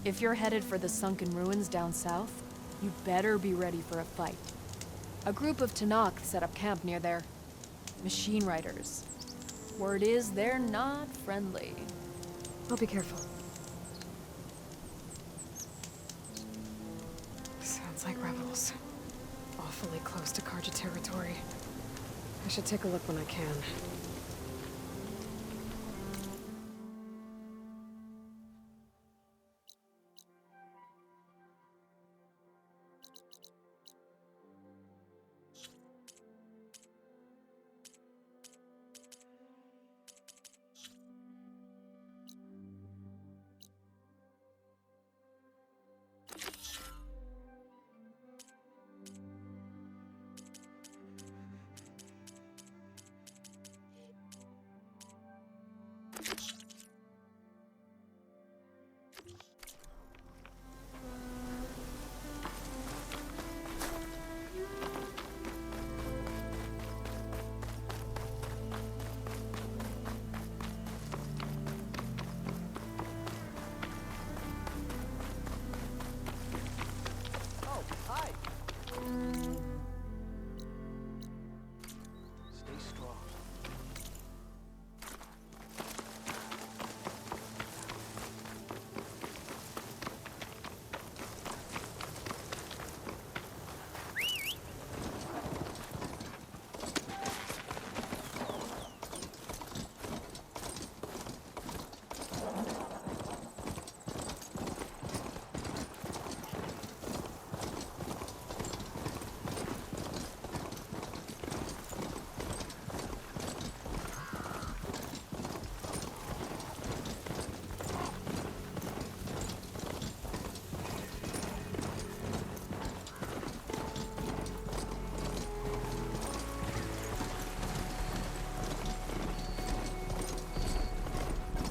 If you're headed for the sunken ruins down south, you better be ready for a fight. A group of Tenakth set up camp near there. Machine riders. Word is they're not friendly. I'll be careful. Sounds like rebels. Awfully close to Karja territory. I should take a look when I can.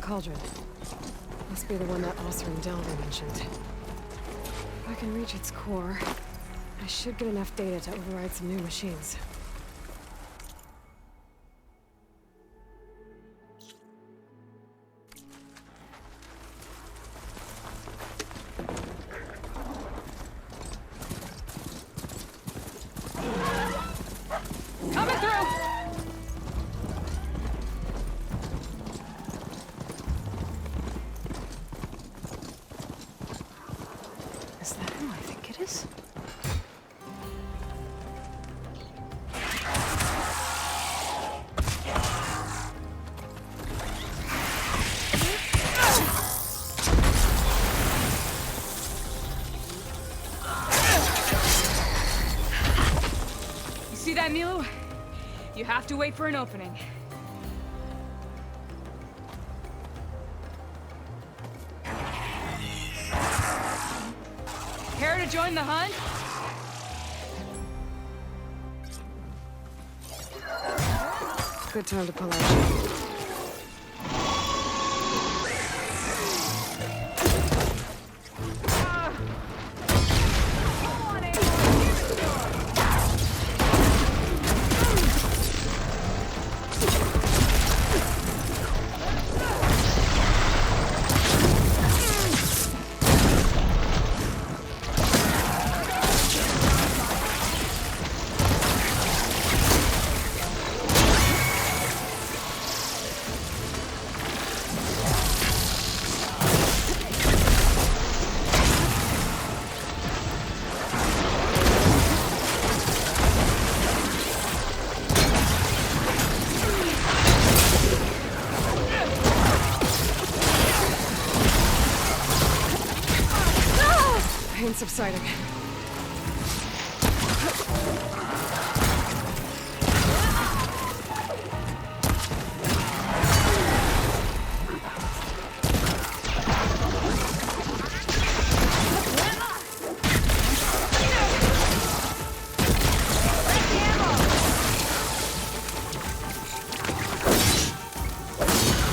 Cauldron. Must be the one that Osser and Delver mentioned. If I can reach its core, I should get enough data to override some new machines. Is that who I think it is? You see that, Milu? You have to wait for an opening. Care to join the hunt? Good time to pull out. Pain subsiding.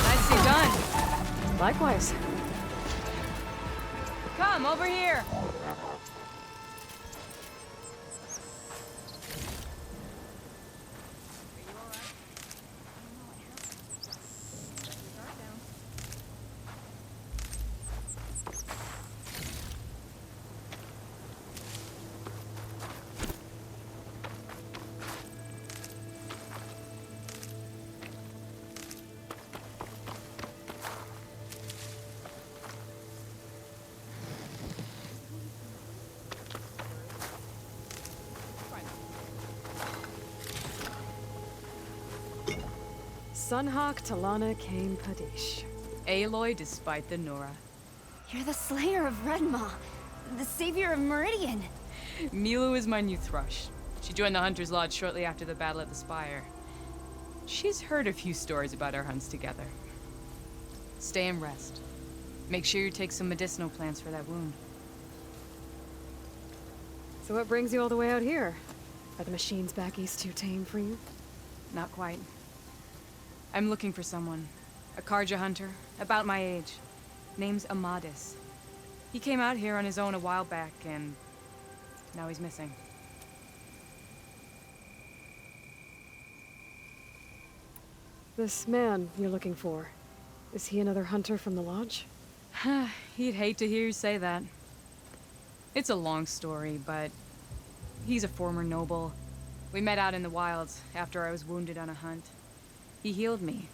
Nicely done. Likewise. Come over here. Sunhawk Talana Kane Padish. Aloy despite the Nora. You're the slayer of Redmaw, the savior of Meridian. Milu is my new thrush. She joined the Hunter's Lodge shortly after the battle at the Spire. She's heard a few stories about our hunts together. Stay and rest. Make sure you take some medicinal plants for that wound. So what brings you all the way out here? Are the machines back east too tame for you? Not quite. I'm looking for someone. A Karja hunter, about my age. Name's Amadis. He came out here on his own a while back, and now he's missing. This man you're looking for, is he another hunter from the lodge? He'd hate to hear you say that. It's a long story, but he's a former noble. We met out in the wilds after I was wounded on a hunt. He healed me,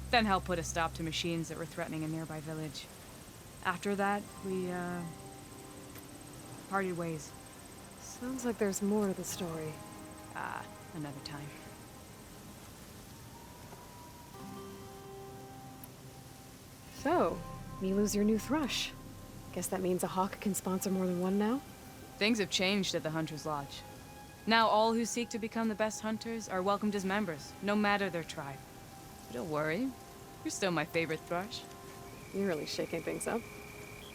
then helped put a stop to machines that were threatening a nearby village. After that, we, parted ways. Sounds like there's more to the story. Another time. So, Milu's your new thrush. Guess that means a hawk can sponsor more than one now? Things have changed at the Hunter's Lodge. Now all who seek to become the best hunters are welcomed as members, no matter their tribe. But don't worry, you're still my favorite thrush. You're really shaking things up.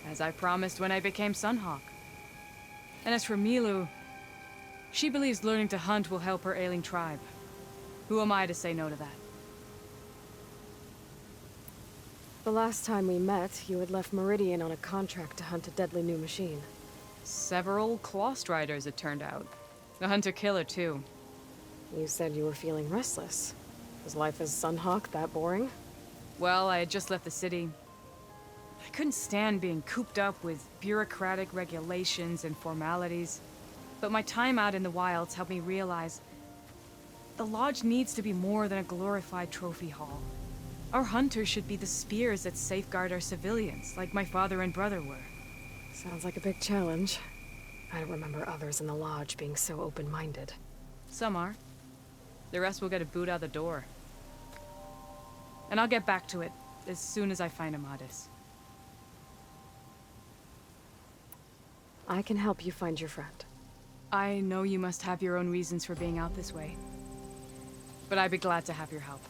As I promised when I became Sunhawk. And as for Milu, she believes learning to hunt will help her ailing tribe. Who am I to say no to that? The last time we met, you had left Meridian on a contract to hunt a deadly new machine. Several Clawstriders, it turned out. A hunter-killer, too. You said you were feeling restless. Was life as Sunhawk that boring? Well, I had just left the city. I couldn't stand being cooped up with bureaucratic regulations and formalities. But my time out in the wilds helped me realize the lodge needs to be more than a glorified trophy hall. Our hunters should be the spears that safeguard our civilians, like my father and brother were. Sounds like a big challenge. I don't remember others in the lodge being so open-minded. Some are. The rest will get a boot out the door. And I'll get back to it as soon as I find Amadis. I can help you find your friend. I know you must have your own reasons for being out this way. But I'd be glad to have your help.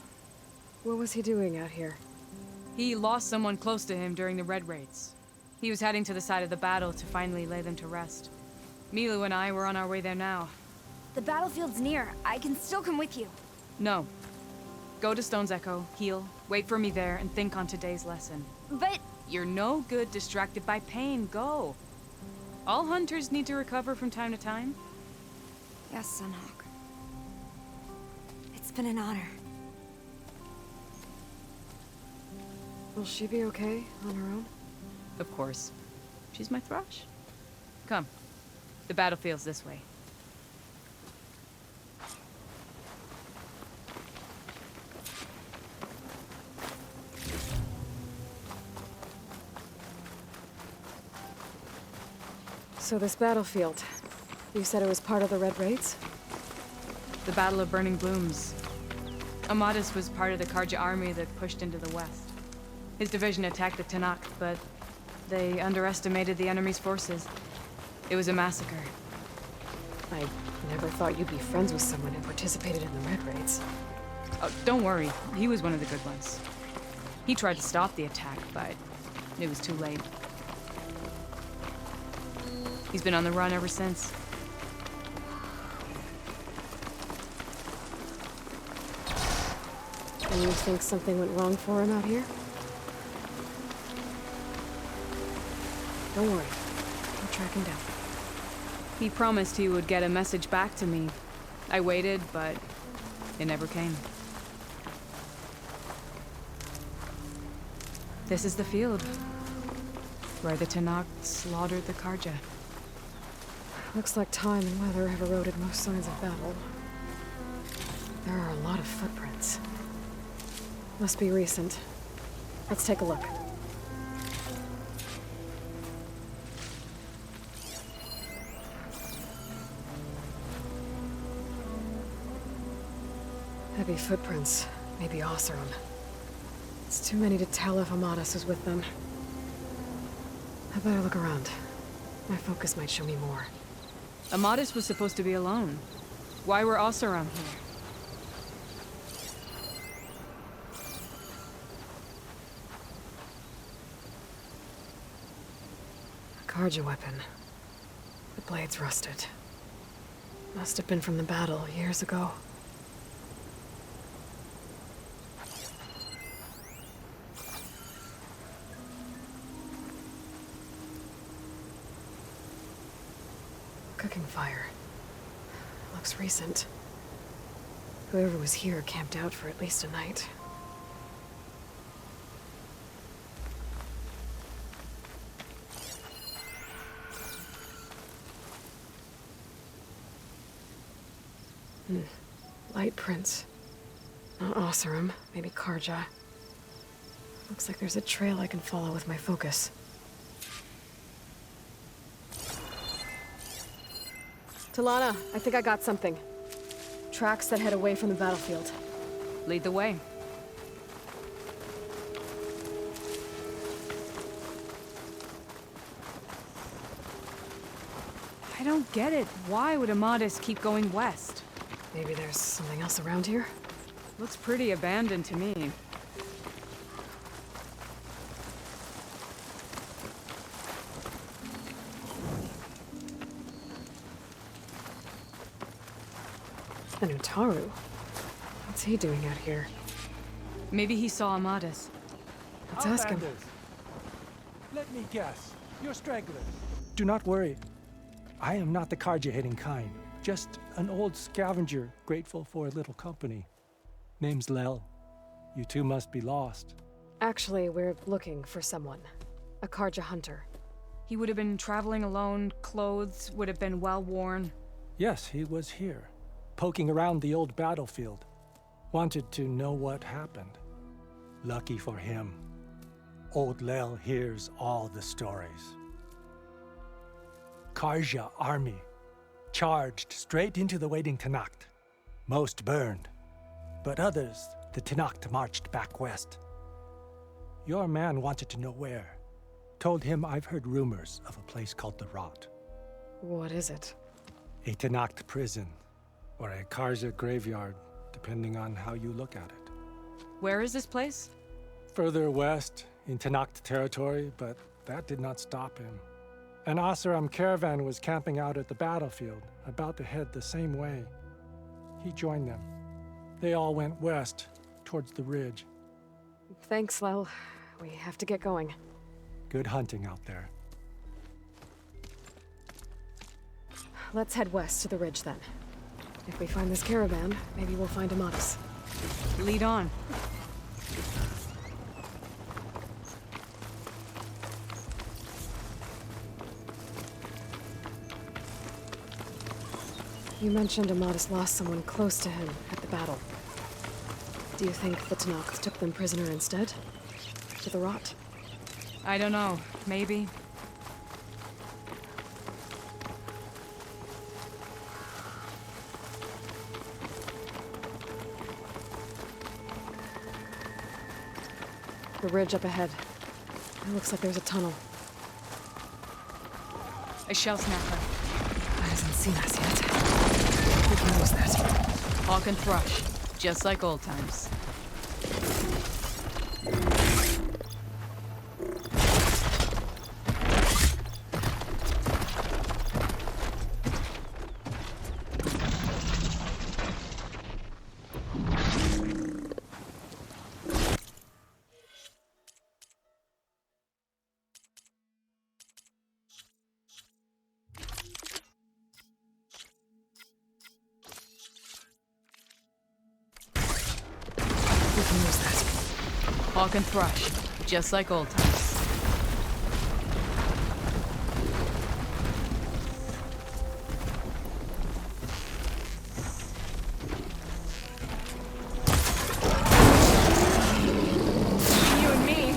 What was he doing out here? He lost someone close to him during the Red Raids. He was heading to the side of the battle to finally lay them to rest. Milu and I were on our way there now. The battlefield's near. I can still come with you. No. Go to Stone's Echo, heal, wait for me there, and think on today's lesson. But... You're no good distracted by pain. Go. All hunters need to recover from time to time. Yes, Sunhawk. It's been an honor. Will she be okay on her own? Of course. She's my thrush. Come. The battlefield's this way. So this battlefield, you said it was part of the Red Raids? The Battle of Burning Blooms. Amadis was part of the Karja army that pushed into the west. His division attacked the Tanakh, but they underestimated the enemy's forces. It was a massacre. I never thought you'd be friends with someone who participated in the Red Raids. Oh, don't worry. He was one of the good ones. He tried to stop the attack, but it was too late. He's been on the run ever since. And you think something went wrong for him out here? Don't worry. I'll track him down. He promised he would get a message back to me. I waited, but it never came. This is the field, where the Tanakh slaughtered the Karja. Looks like time and weather have eroded most signs of battle. There are a lot of footprints. Must be recent. Let's take a look. Heavy footprints. Maybe Oseram. It's too many to tell if Amadas is with them. I better look around. My focus might show me more. Amadas was supposed to be alone. Why were Oseram here? A Karja weapon. The blade's rusted. Must have been from the battle years ago. Cooking fire. Looks recent. Whoever was here camped out for at least a night. Light prints. Not Oseram, maybe Karja. Looks like there's a trail I can follow with my focus. Talana, I think I got something. Tracks that head away from the battlefield. Lead the way. I don't get it. Why would Amadas keep going west? Maybe there's something else around here? Looks pretty abandoned to me. Anutaru? What's he doing out here? Maybe he saw Amadas. Let's ask him. Outlanders. Let me guess. You're stragglers. Do not worry. I am not the Karja-hating kind. Just an old scavenger grateful for a little company. Name's Lel. You two must be lost. Actually, we're looking for someone. A Karja hunter. He would have been traveling alone, clothes would have been well worn. Yes, he was here, poking around the old battlefield. Wanted to know what happened. Lucky for him, old Lel hears all the stories. Karja army charged straight into the waiting Tanacht. Most burned, but others, the Tanacht marched back west. Your man wanted to know where. Told him I've heard rumors of a place called the Rot. What is it? A Tanacht prison, or a Karja graveyard, depending on how you look at it. Where is this place? Further west, in Tanacht territory, but that did not stop him. An Oseram caravan was camping out at the battlefield, about to head the same way. He joined them. They all went west, towards the ridge. Thanks, Lel. We have to get going. Good hunting out there. Let's head west to the ridge then. If we find this caravan, maybe we'll find Amadas. Lead on. You mentioned Amadas lost someone close to him at the battle. Do you think the Tanacht took them prisoner instead? To the Rot? I don't know. Maybe. The ridge up ahead. It looks like there's a tunnel. A shell snapper. That hasn't seen us yet. We can use that. Hawk and thrush. Just like old times. We can use that. Hawk and thrush. Just like old times. You and me.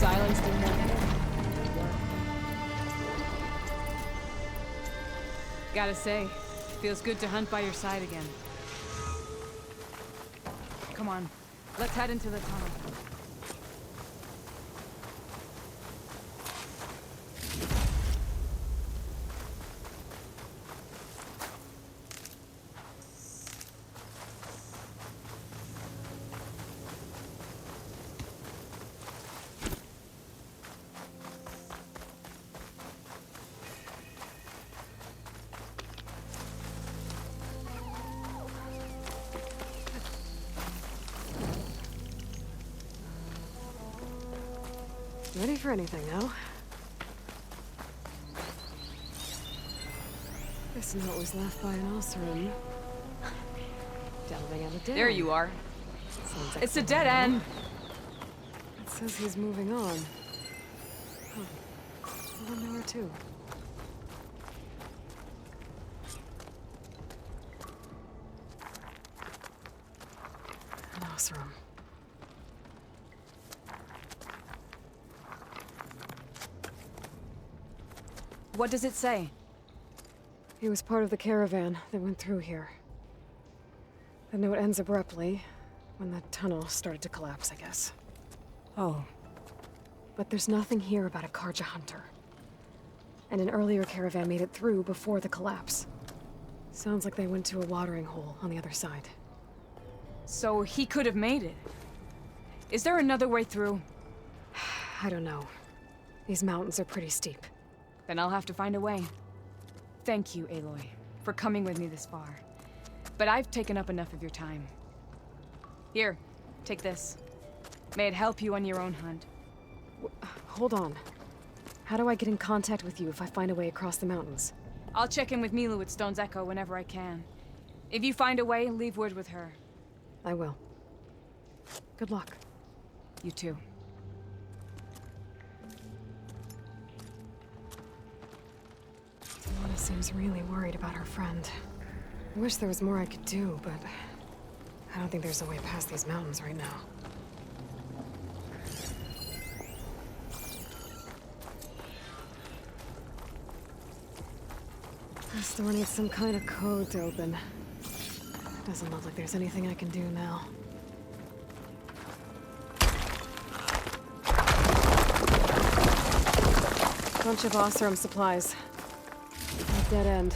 Silenced in there. Gotta say, feels good to hunt by your side again. Come on, let's head into the tunnel. Ready for anything now? This note was left by an AORUS. Delving out of There you are. Sounds like It's a dead end. It says he's moving on. Huh. Well, then there are two. An AORUS. What does it say? He was part of the caravan that went through here. The note ends abruptly when the tunnel started to collapse, I guess. Oh. But there's nothing here about a Karja hunter. And an earlier caravan made it through before the collapse. Sounds like they went to a watering hole on the other side. So he could have made it. Is there another way through? I don't know. These mountains are pretty steep. Then I'll have to find a way. Thank you, Aloy, for coming with me this far. But I've taken up enough of your time. Here, take this. May it help you on your own hunt. Hold on. How do I get in contact with you if I find a way across the mountains? I'll check in with Milu at Stone's Echo whenever I can. If you find a way, leave word with her. I will. Good luck. You too. Mona seems really worried about her friend. I wish there was more I could do, but I don't think there's a way past these mountains right now. This door needs some kind of code to open. Doesn't look like there's anything I can do now. Bunch of AORUS supplies. A dead end.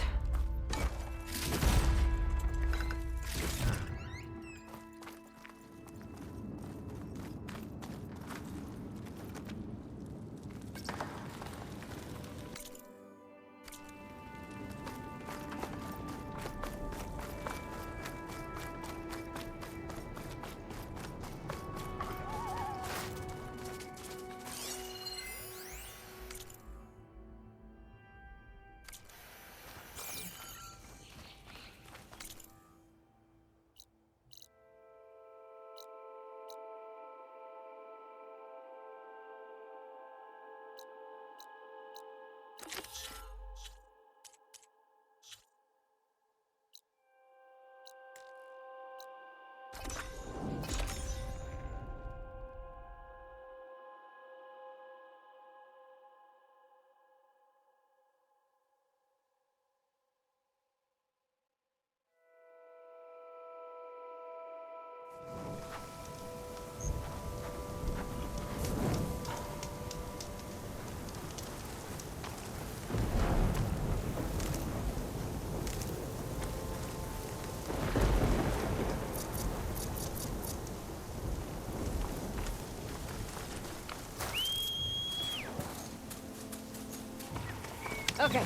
Okay.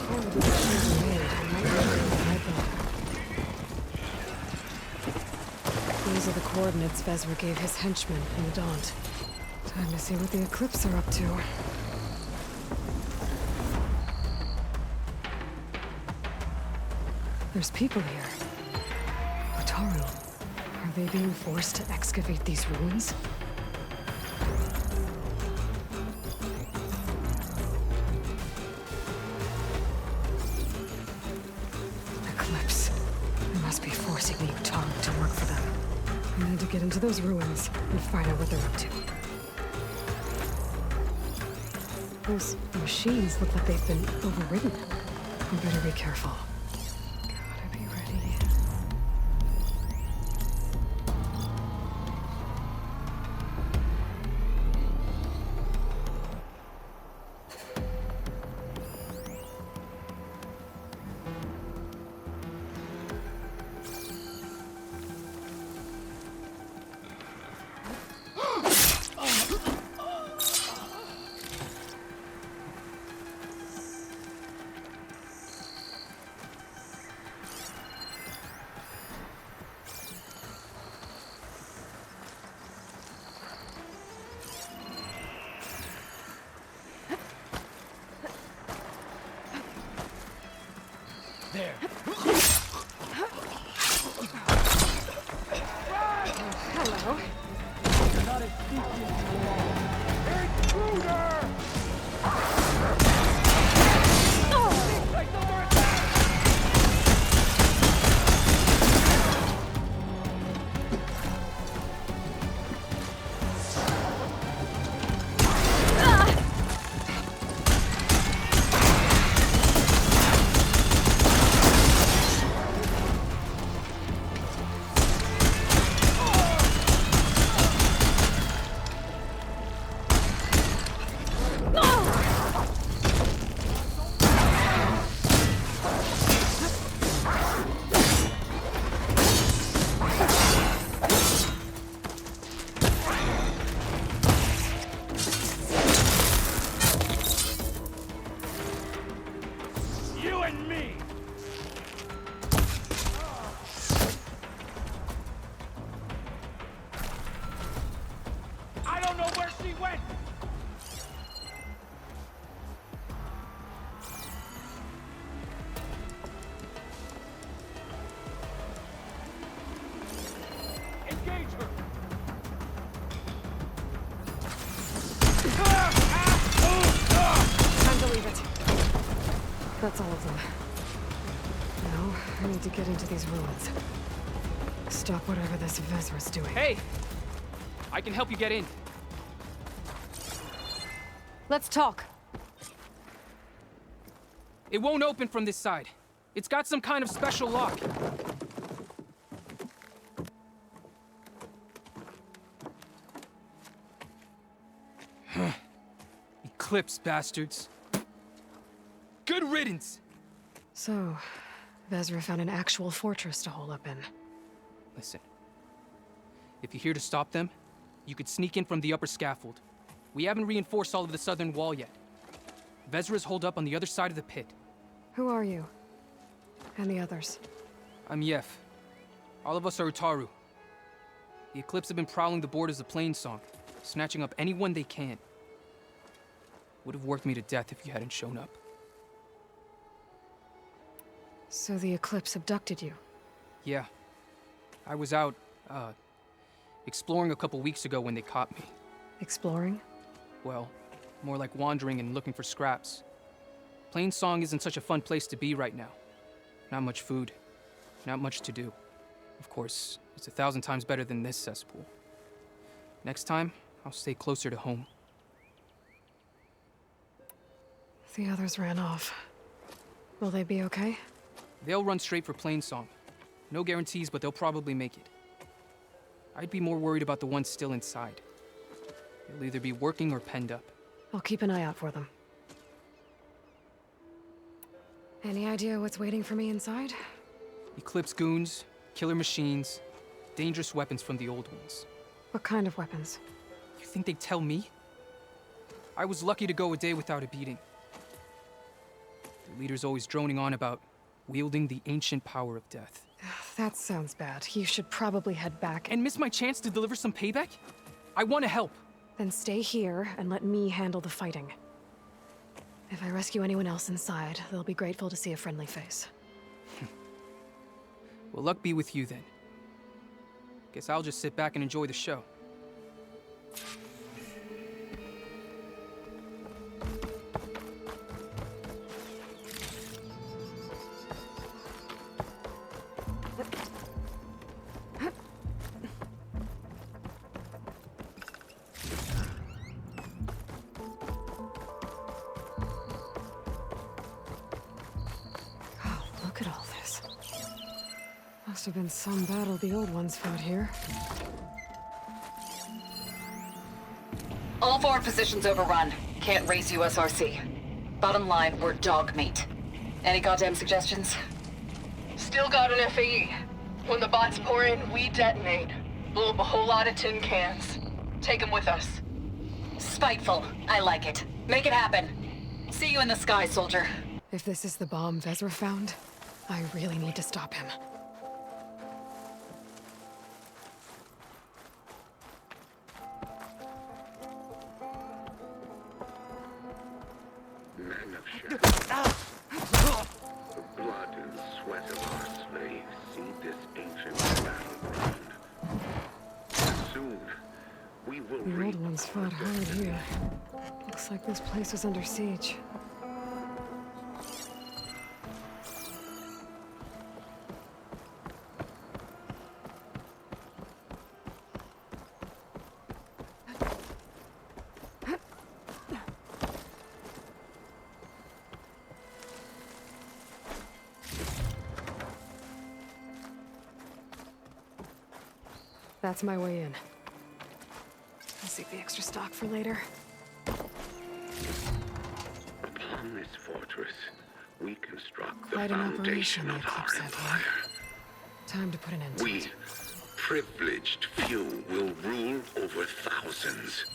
all of these machines are made, I might not be able to hide them. These are the coordinates Vezra gave his henchmen in the Daunt. Time to see what the Eclipse are up to. There's people here. Wataru. Are they being forced to excavate these ruins? Eclipse. They must be forcing the Wataru to work for them. I need to get into those ruins and find out what they're up to. Those machines look like they've been overridden. We better be careful. Gotta be ready. There. Hello. You're not as sneaky as you are. Intruder! Like under attack! You and me! I don't know where she went! Engage her! Time to leave it. That's all of them. Now, I need to get into these ruins. Stop whatever this Vezra's doing. Hey! I can help you get in. Let's talk. It won't open from this side. It's got some kind of special lock. Eclipse bastards. Good riddance! So, Vezra found an actual fortress to hole up in. Listen. If you're here to stop them, you could sneak in from the upper scaffold. We haven't reinforced all of the southern wall yet. Vezra's holed up on the other side of the pit. Who are you? And the others? I'm Yef. All of us are Utaru. The Eclipse have been prowling the borders of Plainsong, snatching up anyone they can. Would have worked me to death if you hadn't shown up. So the Eclipse abducted you? Yeah. I was out, exploring a couple weeks ago when they caught me. Exploring? Well, more like wandering and looking for scraps. Plainsong isn't such a fun place to be right now. Not much food, not much to do. Of course, it's 1,000 times better than this cesspool. Next time, I'll stay closer to home. The others ran off. Will they be okay? They'll run straight for Plainsong. No guarantees, but they'll probably make it. I'd be more worried about the ones still inside. They'll either be working or penned up. I'll keep an eye out for them. Any idea what's waiting for me inside? Eclipse goons, killer machines, dangerous weapons from the old ones. What kind of weapons? You think they'd tell me? I was lucky to go a day without a beating. They're leader's always droning on about wielding the ancient power of death. That sounds bad. You should probably head back And miss my chance to deliver some payback? I want to help. Then stay here and let me handle the fighting. If I rescue anyone else inside, they'll be grateful to see a friendly face. Well, luck be with you then. Guess I'll just sit back and enjoy the show. Look at all this. Must have been some battle the old ones fought here. All forward positions overrun. Can't raise USRC. Bottom line, we're dog meat. Any goddamn suggestions? Still got an FAE. When the bots pour in, we detonate. Blow up a whole lot of tin cans. Take them with us. Spiteful. I like it. Make it happen. See you in the sky, soldier. If this is the bomb Vezra found, I really need to stop him. Men of shadow. The blood and sweat of our slaves seed this ancient battleground. Soon, we will The reap old ones fought hard here. Looks like this place was under siege. That's my way in. I'll save the extra stock for later. upon this fortress. We construct the Quite an operation foundation of that our keeps that empire. Time to put an end to We, it. privileged few, will rule over thousands.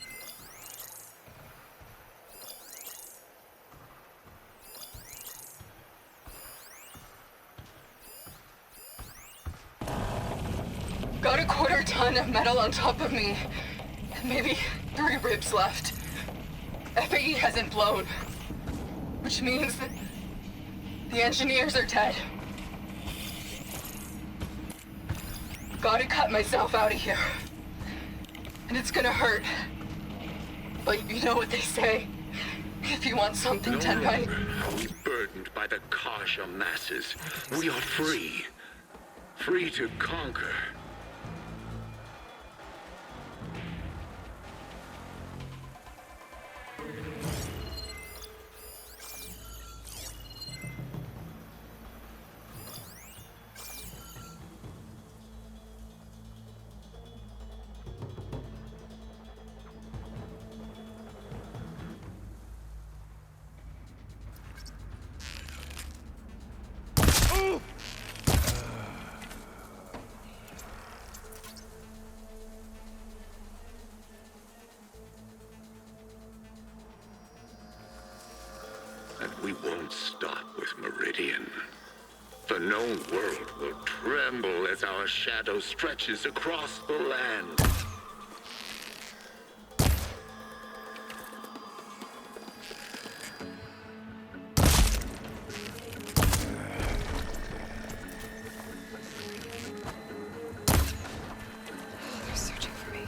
Got a quarter ton of metal on top of me. Maybe 3 ribs left. FAE hasn't blown. Which means that the engineers are dead. Gotta cut myself out of here. And it's gonna hurt. But you know what they say. If you want something done No right. longer are we burdened by the Kasha masses. We are free. Free to conquer. And we won't stop with Meridian. The known world will tremble as our shadow stretches across the land. They're searching for me.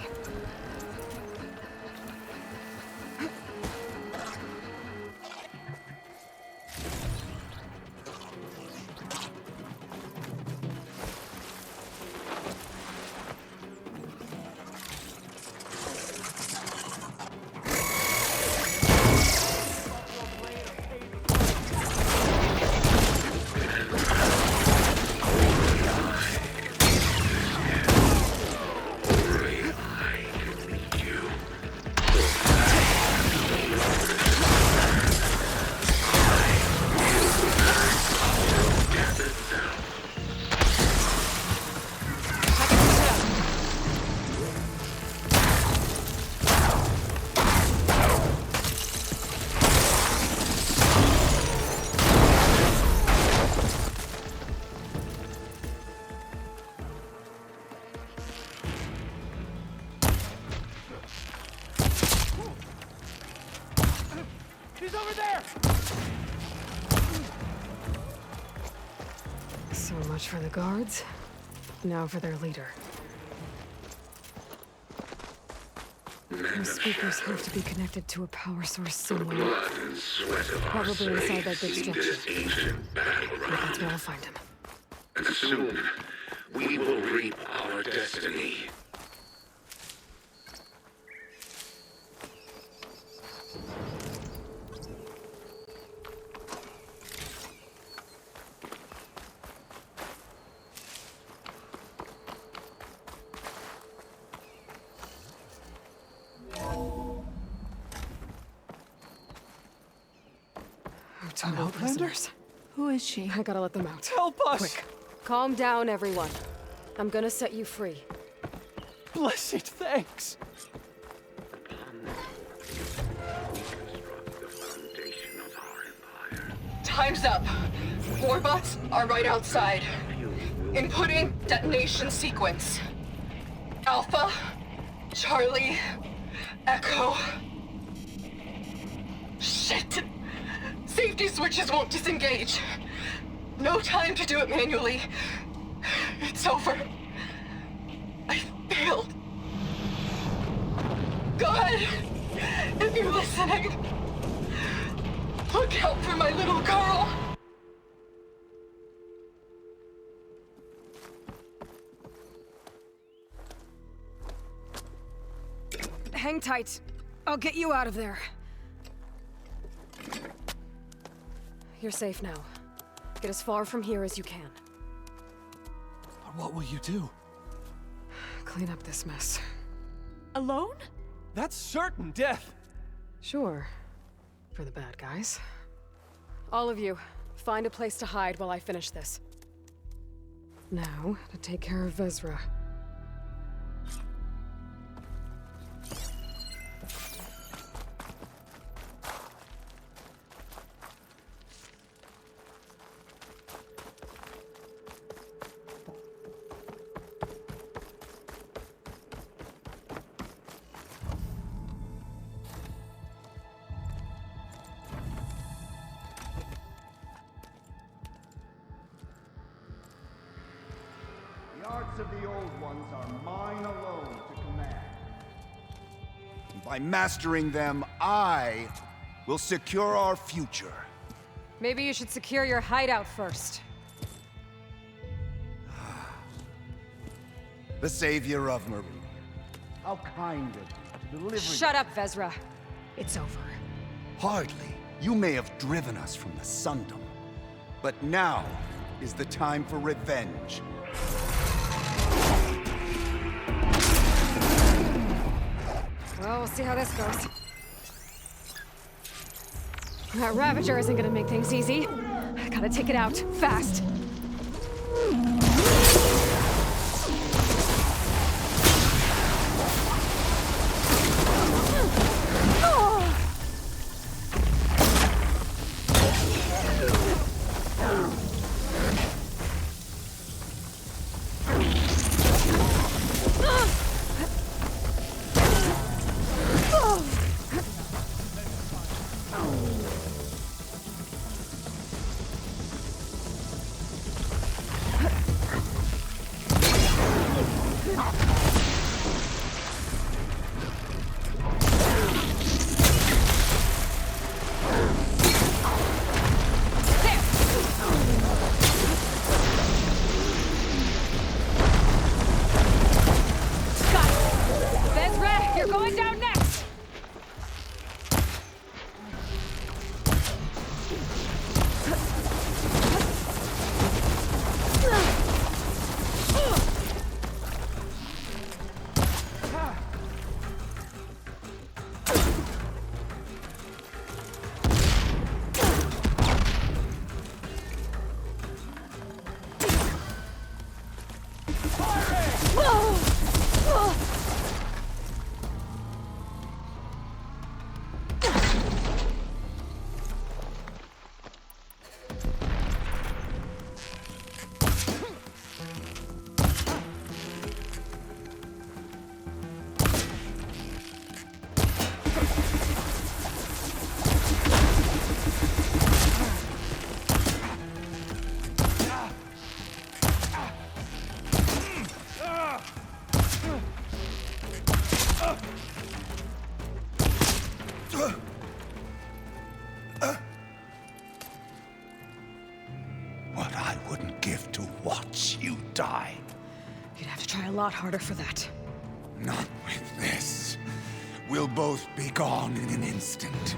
So much for the guards. Now for their leader. Those speakers have to be connected to a power source somewhere. Blood and sweat of our Probably inside that big slaves in structure. this ancient battleground. That's where I'll find him. And soon, we will reap our destiny. Total prisoners. Who is she? I gotta let them out. Help us! Quick. Calm down, everyone. I'm gonna set you free. Blessed thanks! The foundation of our empire. Time's up. Warbots are right outside. Inputting detonation sequence. Alpha, Charlie, Echo. Shit! Safety switches won't disengage. No time to do it manually. It's over. I failed. God, if you're listening, look out for my little girl. Hang tight. I'll get you out of there. You're safe now. Get as far from here as you can. But what will you do? Clean up this mess. Alone? That's certain death! Sure. For the bad guys. All of you, find a place to hide while I finish this. Now, to take care of Vezra. The arts of the old ones are mine alone to command. And by mastering them, I will secure our future. Maybe you should secure your hideout first. The savior of Meridian. How kind of you to deliver. Shut up, Vezra. It's over. Hardly. You may have driven us from the Sundom. But now is the time for revenge. Well, we'll see how this goes. That Ravager isn't gonna make things easy. I gotta take it out, fast. wouldn't give to watch you die. You'd have to try a lot harder for that. Not with this. We'll both be gone in an instant.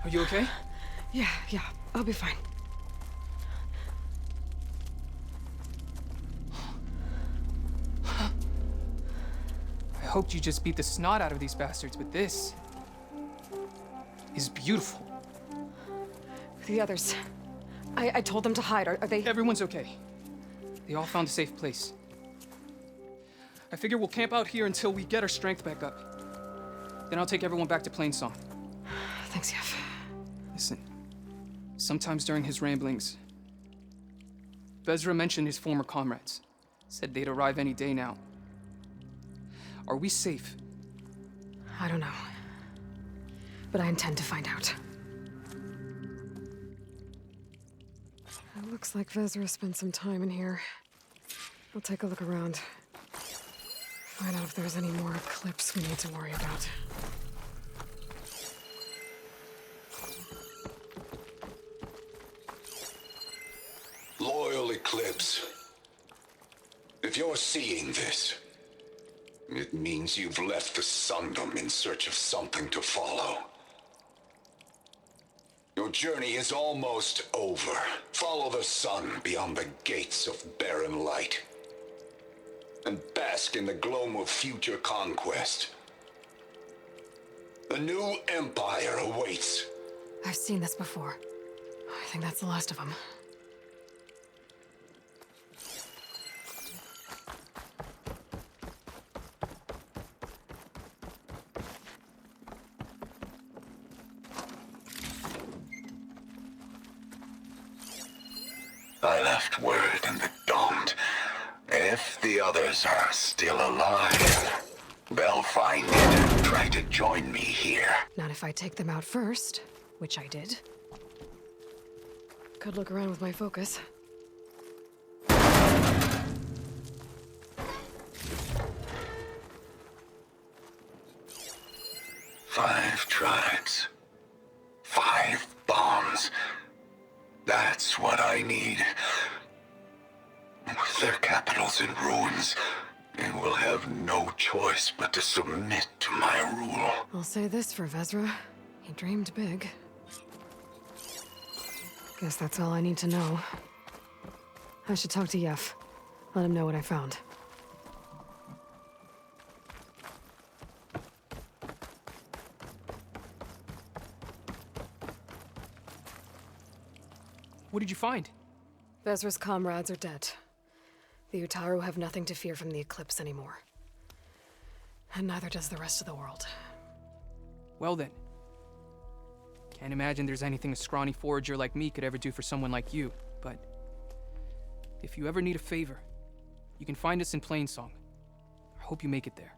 Are you okay? Yeah, I'll be fine. I hoped you just beat the snot out of these bastards, but this is beautiful. The others. I told them to hide. Are they... Everyone's okay. They all found a safe place. I figure we'll camp out here until we get our strength back up. Then I'll take everyone back to Plainsong. Thanks, Yef. Listen, sometimes during his ramblings, Vezra mentioned his former comrades. Said they'd arrive any day now. Are we safe? I don't know. But I intend to find out. It looks like Vezra spent some time in here. I'll take a look around. Find out if there's any more Eclipse we need to worry about. Loyal Eclipse, if you're seeing this, it means you've left the Sundom in search of something to follow. Your journey is almost over. Follow the sun beyond the gates of barren light, and bask in the gloam of future conquest. The new empire awaits. I've seen this before. I think that's the last of them. I left word in the Domed. If the others are still alive, they'll find it and try to join me here. Not if I take them out first, which I did. Could look around with my focus. Five tribes. 5 bombs. That's what I need. With their capitals in ruins, they will have no choice but to submit to my rule. I'll say this for Vezra. He dreamed big. Guess that's all I need to know. I should talk to Yef. Let him know what I found. What did you find? Vezra's comrades are dead. The Utaru have nothing to fear from the Eclipse anymore. And neither does the rest of the world. Well then. Can't imagine there's anything a scrawny forager like me could ever do for someone like you, but if you ever need a favor, you can find us in Plainsong. I hope you make it there.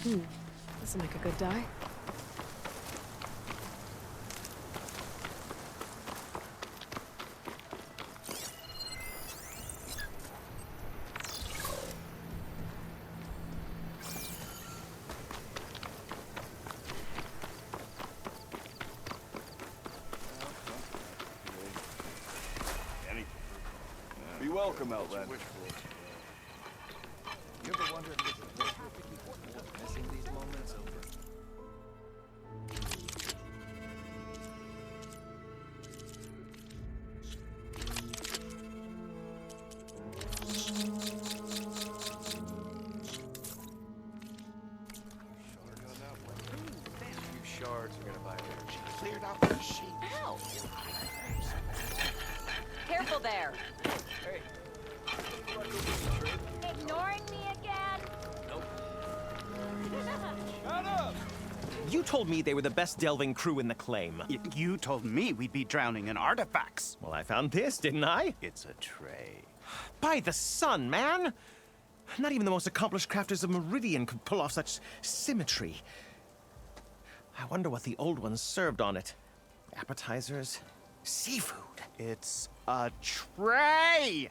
This'll make a good die. Be welcome, Outland. You ever wondered if it's perfectly worth messing these moments over? Few shards are gonna buy it. She cleared out the sheet. Ow! Careful there. Hey. Ignoring me again? Shut up! You told me they were the best delving crew in the claim. You told me we'd be drowning in artifacts. Well, I found this, didn't I? It's a tray. By the sun, man! Not even the most accomplished crafters of Meridian could pull off such symmetry. I wonder what the old ones served on it. Appetizers, seafood. It's a tray!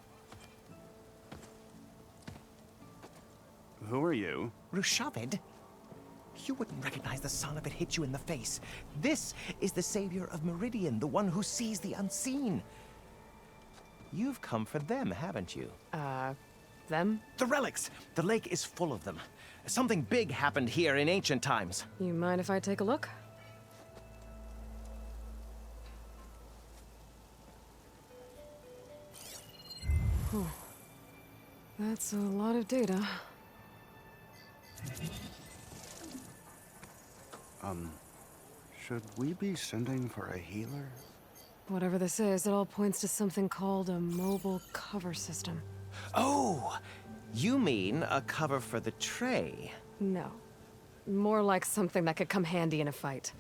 Who are you? Rushavid? You wouldn't recognize the sun if it hit you in the face. This is the savior of Meridian, the one who sees the unseen. You've come for them, haven't you? Them? The relics! The lake is full of them. Something big happened here in ancient times. You mind if I take a look? Huh. That's a lot of data. Should we be sending for a healer? Whatever this is, it all points to something called a mobile cover system. Oh! You mean a cover for the tray? No. More like something that could come handy in a fight.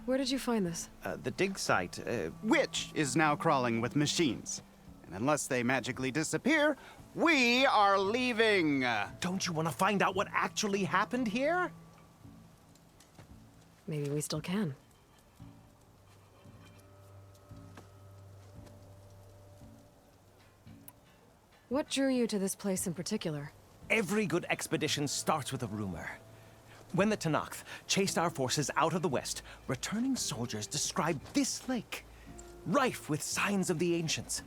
Where did you find this? The dig site, Which is now crawling with machines. And unless they magically disappear, we are leaving! Don't you want to find out what actually happened here? Maybe we still can. What drew you to this place in particular? Every good expedition starts with a rumor. When the Tenakth chased our forces out of the west, returning soldiers described this lake, rife with signs of the ancients.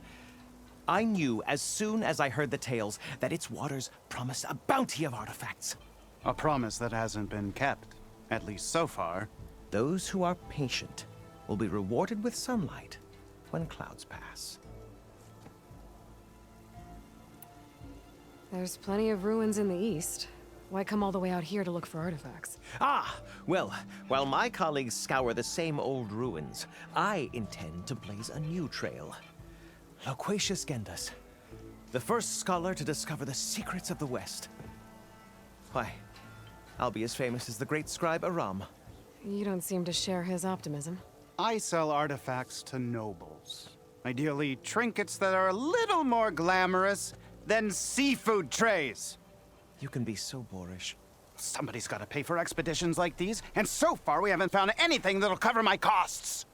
I knew as soon as I heard the tales that its waters promised a bounty of artifacts. A promise that hasn't been kept, at least so far. Those who are patient will be rewarded with sunlight when clouds pass. There's plenty of ruins in the east. Why come all the way out here to look for artifacts? Ah! Well, while my colleagues scour the same old ruins, I intend to blaze a new trail. Loquacious Gendas, the first scholar to discover the secrets of the West. Why, I'll be as famous as the great scribe Aram. You don't seem to share his optimism. I sell artifacts to nobles. Ideally, trinkets that are a little more glamorous than seafood trays. You can be so boorish. Somebody's got to pay for expeditions like these, and so far we haven't found anything that'll cover my costs.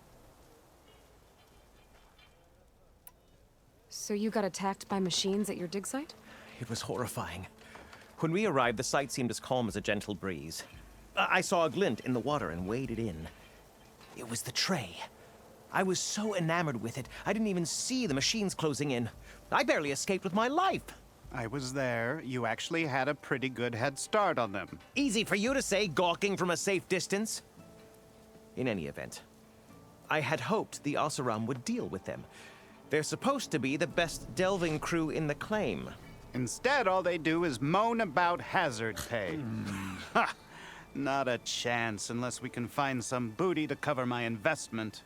So you got attacked by machines at your dig site? It was horrifying. When we arrived, the site seemed as calm as a gentle breeze. I saw a glint in the water and waded in. It was the tray. I was so enamored with it, I didn't even see the machines closing in. I barely escaped with my life. I was there. You actually had a pretty good head start on them. Easy for you to say, gawking from a safe distance. In any event, I had hoped the Oseram would deal with them. They're supposed to be the best delving crew in the claim. Instead, all they do is moan about hazard pay. Ha! Not a chance unless we can find some booty to cover my investment.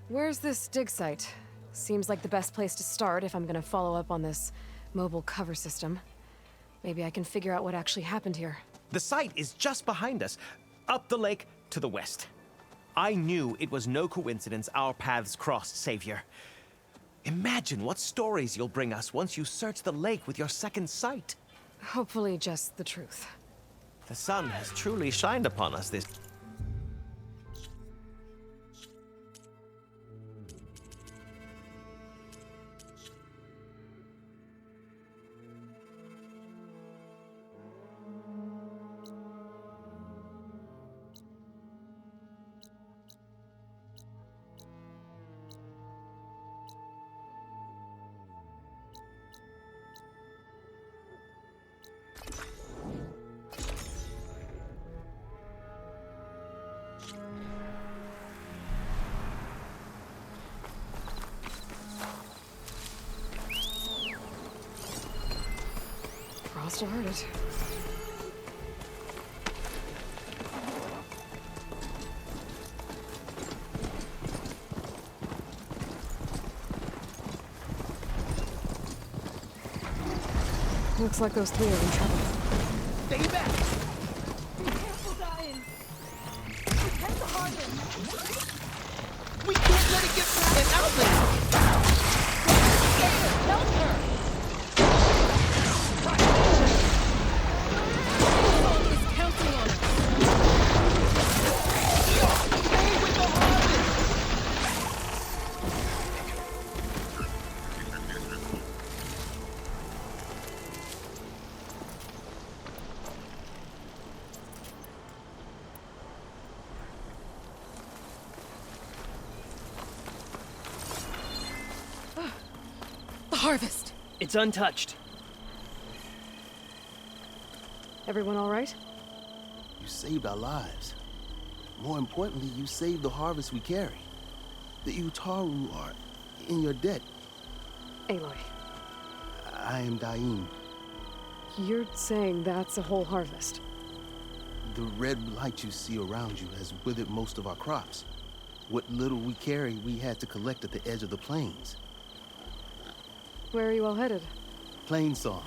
Where's this dig site? Seems like the best place to start if I'm gonna follow up on this mobile cover system. Maybe I can figure out what actually happened here. The site is just behind us, up the lake to the west. I knew it was no coincidence our paths crossed, Savior. Imagine what stories you'll bring us once you search the lake with your second sight. Hopefully just the truth. The sun has truly shined upon us this... Crossed to heard it. Looks like those three are in trouble. Stay back! Be careful, Diane! Protect the Harvest! We can't let it get through an outlet! Help her! Is counting on us! Stay with the Harvest! The harvest! It's untouched. Everyone all right? You saved our lives. More importantly, you saved the harvest we carry. The Utaru are in your debt. Aloy, I am Daim. you're saying that's a whole harvest? The red light you see around you has withered most of our crops. What little we carry, we had to collect at the edge of the plains. Where are you all headed? Plainsong.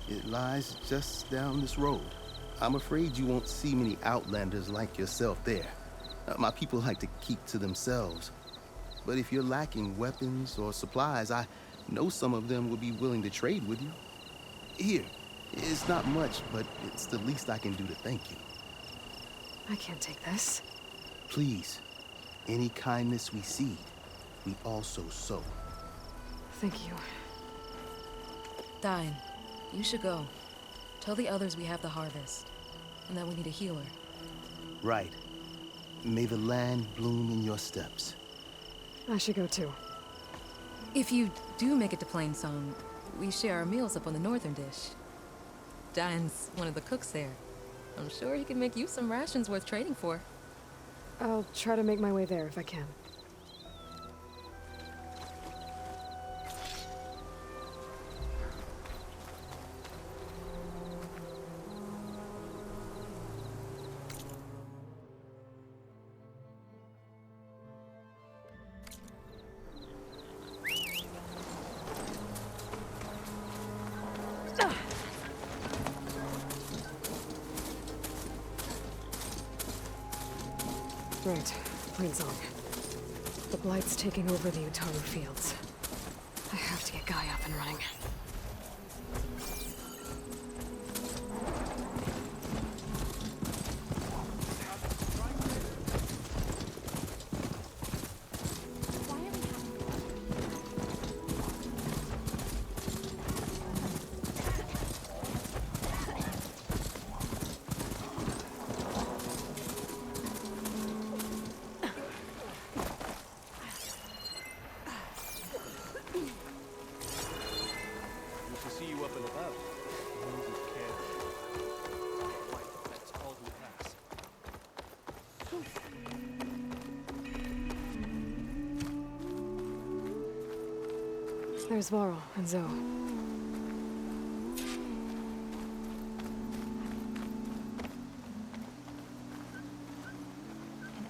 It lies just down this road. I'm afraid you won't see many outlanders like yourself there. My people like to keep to themselves. But if you're lacking weapons or supplies, I know some of them would be willing to trade with you. Here, it's not much, but it's the least I can do to thank you. I can't take this. Please, any kindness we see, we also sow. Thank you. Dine, you should go. Tell the others we have the harvest, and that we need a healer. Right. May the land bloom in your steps. I should go too. If you do make it to Plainsong, we share our meals up on the northern dish. Dine's one of the cooks there. I'm sure he can make you some rations worth trading for. I'll try to make my way there if I can. Right, Plainsong. The Blight's taking over the Utaru fields. I have to get Guy up and running. There's Varl and Zoe. An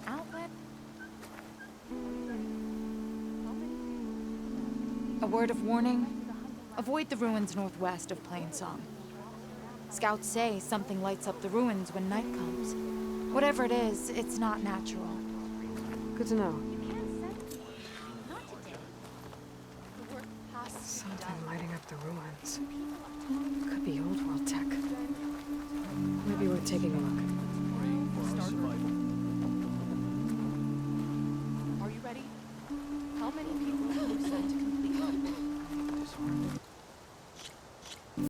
outlet? A word of warning? Avoid the ruins northwest of Plainsong. Scouts say something lights up the ruins when night comes. Whatever it is, it's not natural. Good to know. So Something lighting up the ruins. Could be old world tech. Maybe worth taking a look.